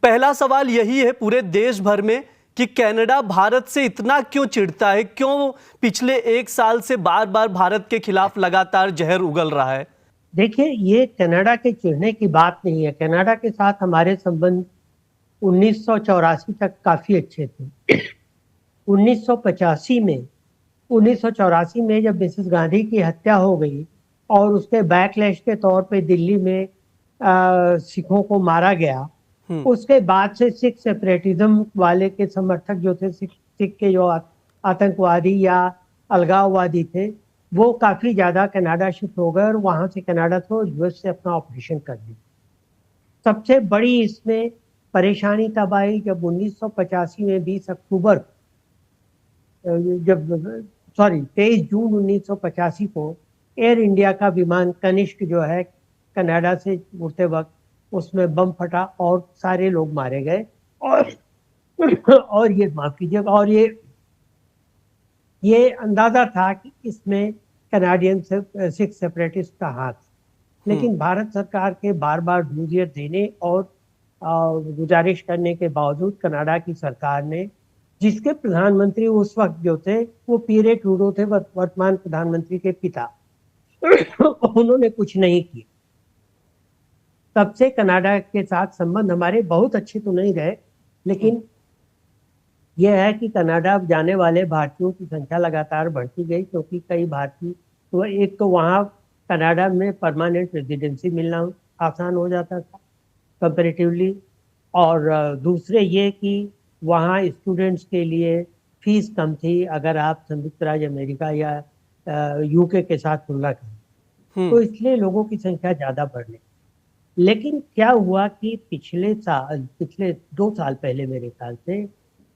पहला सवाल यही है पूरे देश भर में कि कनाडा भारत से इतना क्यों चिढ़ता है, क्यों पिछले एक साल से बार बार भारत के खिलाफ लगातार जहर उगल रहा है? देखिए, ये कनाडा के चिढ़ने की बात नहीं है। कनाडा के साथ हमारे संबंध 1984 तक काफी अच्छे थे। 1985 में 1984 में जब मिसेस गांधी की हत्या हो गई और उसके बैकलैश के तौर पे दिल्ली में सिखों को मारा गया, उसके बाद से सिख सेपरेटिज्म वाले के समर्थक जो थे, सिख के जो आतंकवादी या अलगाववादी थे, वो काफी ज्यादा कनाडा शिफ्ट हो गए और वहां से कनाडा को यूएस से अपना ऑपरेशन कर दिया। सबसे बड़ी इसमें परेशानी तब आई जब 1985 में 20 अक्टूबर जब 23 जून 1985 को एयर इंडिया का विमान कनिष्क जो है कनाडा से उड़ते वक्त उसमें बम फटा और सारे लोग मारे गए। और ये माफ कीजिएगा, और ये अंदाजा था कि इसमें कनाडियन सिख सेपरेटिस्ट का हाथ। लेकिन भारत सरकार के बार बार ढूंढियत देने और गुजारिश करने के बावजूद कनाडा की सरकार ने, जिसके प्रधानमंत्री उस वक्त जो थे वो पीरे ट्रूडो थे, वर्तमान प्रधानमंत्री के पिता, उन्होंने कुछ नहीं किया। तब से कनाडा के साथ संबंध हमारे बहुत अच्छे तो नहीं रहे, लेकिन यह है कि कनाडा जाने वाले भारतीयों की संख्या लगातार बढ़ती गई, क्योंकि कई भारतीय तो एक तो वहाँ कनाडा में परमानेंट रेजिडेंसी मिलना आसान हो जाता था कंपैरेटिवली, और दूसरे ये कि वहाँ स्टूडेंट्स के लिए फीस कम थी अगर आप संयुक्त राज्य अमेरिका या यूके के साथ तुलना करें, तो इसलिए लोगों की संख्या ज़्यादा बढ़ने। लेकिन क्या हुआ कि पिछले 2 साल पहले मेरे ख्याल से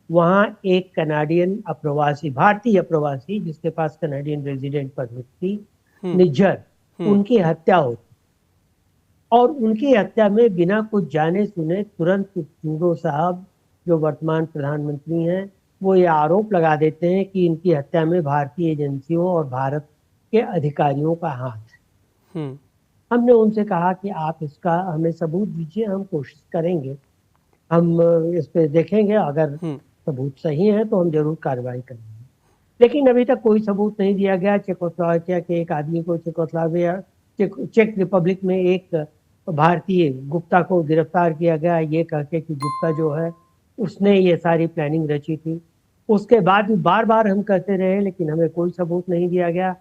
वहाँ एक कनाडियन अप्रवासी, भारतीय अप्रवासी जिसके पास कनाडियन रेजिडेंट परमिट थी, निज्जर, उनकी हत्या होती, और उनकी हत्या में बिना कुछ जाने सुने तुरंत ट्रूडो साहब जो वर्तमान प्रधानमंत्री हैं, वो ये आरोप लगा देते हैं कि इनकी हत्या में भारतीय एजेंसियों और भारत के अधिकारियों का हाथ है। हमने उनसे कहा कि आप इसका हमें सबूत दीजिए, हम कोशिश करेंगे, हम इस पे देखेंगे, अगर सबूत सही है तो हम जरूर कार्रवाई करेंगे। लेकिन अभी तक कोई सबूत नहीं दिया गया। चेकोस्लोवाकिया के एक आदमी को चेक रिपब्लिक में एक भारतीय गुप्ता को गिरफ्तार किया गया, ये कहके कि गुप्ता जो है उसने ये सारी प्लानिंग रची थी। उसके बाद भी बार बार हम कहते रहे, लेकिन हमें कोई सबूत नहीं दिया गया।